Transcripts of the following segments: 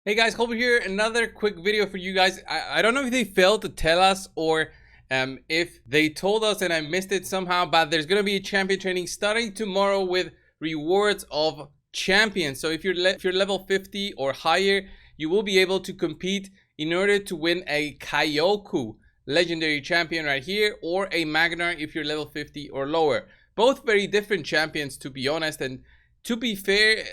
Hey guys, Colby here. Another quick video for you guys. I don't know if they failed to tell us or if they told us and I missed it somehow, but there's going to be a champion training starting tomorrow with rewards of champions. So if you're level 50 or higher, you will be able to compete in order to win a Kyoku legendary champion right here, or a Magnar if you're level 50 or lower. Both very different champions, to be honest, and to be fair,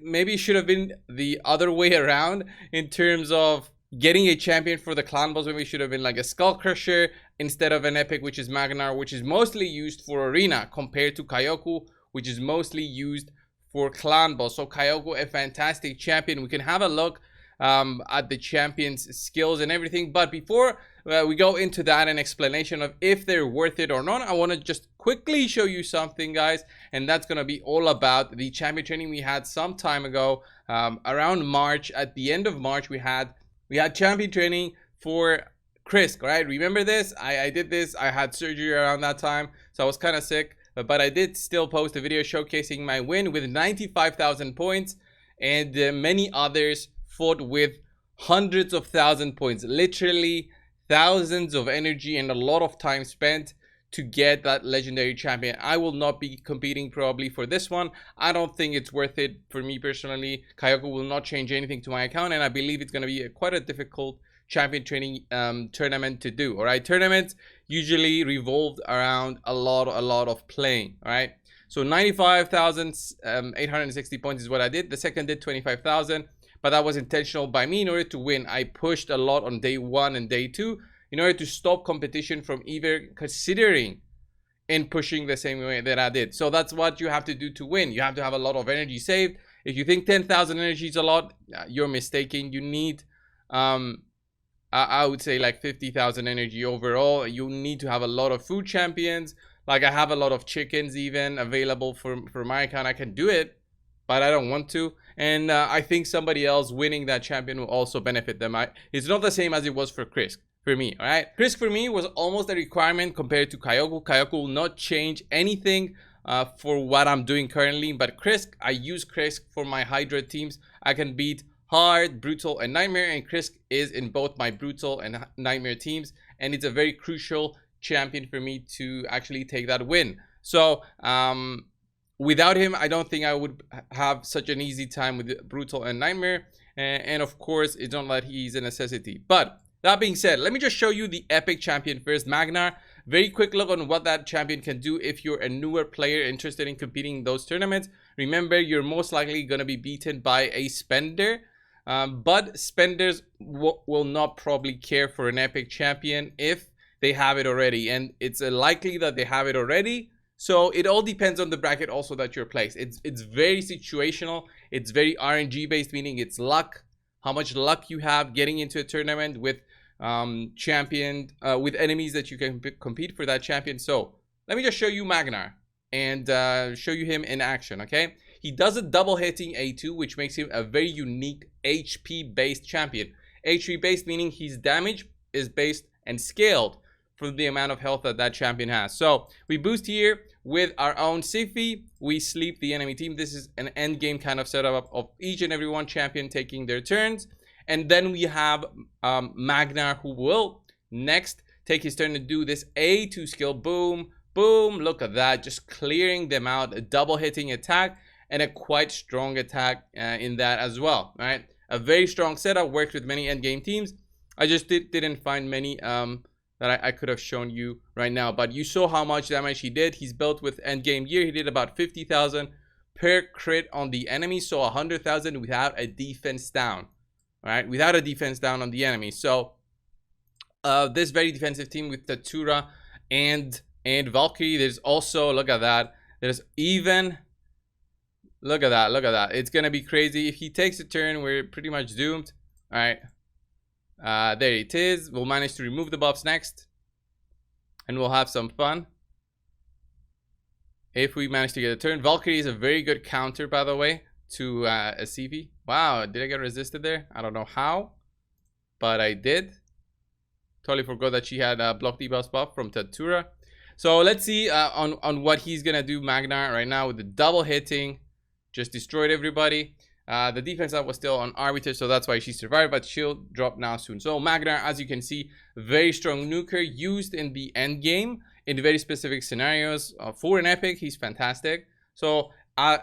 maybe it should have been the other way around in terms of getting a champion for the clan boss. Maybe it should have been like a Skull Crusher instead of an epic, which is Magnar, which is mostly used for arena, compared to Kyoku, which is mostly used for clan boss. So Kyoku, a fantastic champion. We can have a look at the champion's skills and everything, but before we go into that, an explanation of if they're worth it or not, I want to just quickly show you something, guys, and that's going to be all about the champion training we had some time ago, around March. At the end of March, we had champion training for Chris, right? Remember this? I did this. I had surgery around that time, so I was kind of sick, but I did still post a video showcasing my win with 95,000 points, and many others fought with hundreds of thousand points, literally thousands of energy and a lot of time spent to get that legendary champion. I will not be competing probably for this one. I don't think it's worth it for me personally. Kyoku will not change anything to my account, and I believe it's going to be quite a difficult champion training tournament to do. All right, tournaments usually revolved around a lot of playing. All right, so 95,860 points is what I did. The second did 25,000, but that was intentional by me in order to win. I pushed a lot on day 1 and day 2 in order to stop competition from even considering and pushing the same way that I did. So that's what you have to do to win. You have to have a lot of energy saved. If you think 10,000 energy is a lot, you're mistaken. You need, I would say, like 50,000 energy overall. You need to have a lot of food champions. Like, I have a lot of chickens even available for my account. I can do it, but I don't want to. And I think somebody else winning that champion will also benefit them. It's not the same as it was for Chris for me. All right, Chris for me was almost a requirement compared to Kyoku. Kyoku will not change anything for what I'm doing currently, but Chris, I use Chris for my Hydra teams. I can beat Hard, Brutal, and Nightmare, and Chris is in both my Brutal and Nightmare teams, and it's a very crucial champion for me to actually take that win. So without him, I don't think I would have such an easy time with Brutal and Nightmare. And of course, it's not that he's a necessity. But that being said, let me just show you the epic champion first, Magnar. Very quick look on what that champion can do if you're a newer player interested in competing in those tournaments. Remember, you're most likely going to be beaten by a spender. But spenders will not probably care for an epic champion if they have it already. And it's likely that they have it already. So it all depends on the bracket also that you're placed. It's very situational. It's very RNG based, meaning it's luck, how much luck you have getting into a tournament with with enemies that you can compete for that champion. So let me just show you Magnar and show you him in action. Okay, he does a double hitting A2, which makes him a very unique HP based champion. HP based meaning his damage is based and scaled from the amount of health that that champion has. So we boost here with our own Sifi. We sleep the enemy team. This is an end game kind of setup of each and every one champion taking their turns. And then we have Magnar, who will next take his turn to do this A2 skill. Boom, boom. Look at that. Just clearing them out. A double hitting attack and a quite strong attack in that as well. All right. A very strong setup. Worked with many end game teams. I just didn't find many that I could have shown you right now. But you saw how much damage he did. He's built with end game gear. He did about 50,000 per crit on the enemy. So 100,000 without a defense down. All right, without a defense down on the enemy. So this very defensive team with Tatura and Valkyrie. There's also, look at that. There's even, look at that. It's gonna be crazy. If he takes a turn, we're pretty much doomed. All right, there it is. We'll manage to remove the buffs next, and we'll have some fun if we manage to get a turn. Valkyrie is a very good counter, by the way, to a CV. Wow, did I get resisted there? I don't know how, but I did. Totally forgot that she had a block debuff buff from Tatura. So let's see on what he's gonna do, Magnar, right now with the double hitting. Just destroyed everybody. The defense up was still on Arbiter, so that's why she survived, but she'll drop now soon. So Magnar, as you can see, very strong nuker used in the end game in very specific scenarios. For an epic, he's fantastic. So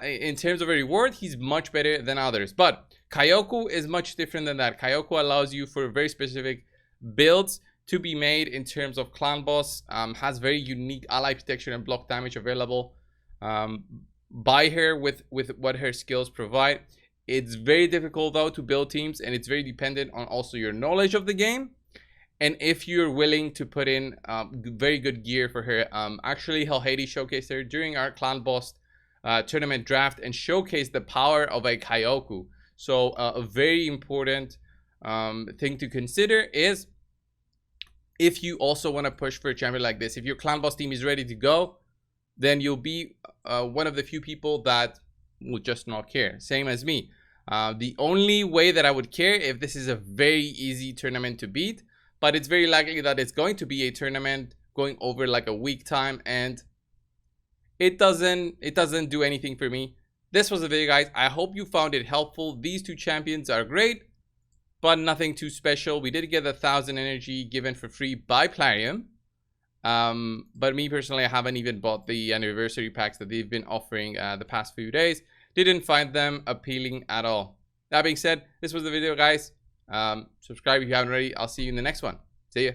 in terms of a reward, he's much better than others. But Kyoku is much different than that. Kyoku allows you for very specific builds to be made in terms of clan boss. Has very unique ally protection and block damage available by her with what her skills provide. It's very difficult though to build teams, and it's very dependent on also your knowledge of the game, and if you're willing to put in very good gear for her. Actually, Hell Hades showcased her during our clan boss tournament draft and showcased the power of a Kyoku. So a very important thing to consider is, if you also want to push for a champion like this, if your clan boss team is ready to go, then you'll be one of the few people that will just not care. Same as me. The only way that I would care if this is a very easy tournament to beat, but it's very likely that it's going to be a tournament going over like a week time, and it doesn't do anything for me. This was the video, guys. I hope you found it helpful. These two champions are great, but nothing too special. We did get 1,000 energy given for free by Plarium. But me personally, I haven't even bought the anniversary packs that they've been offering the past few days. Didn't find them appealing at all. That being said, this was the video, guys. Subscribe if you haven't already. I'll see you in the next one. See ya.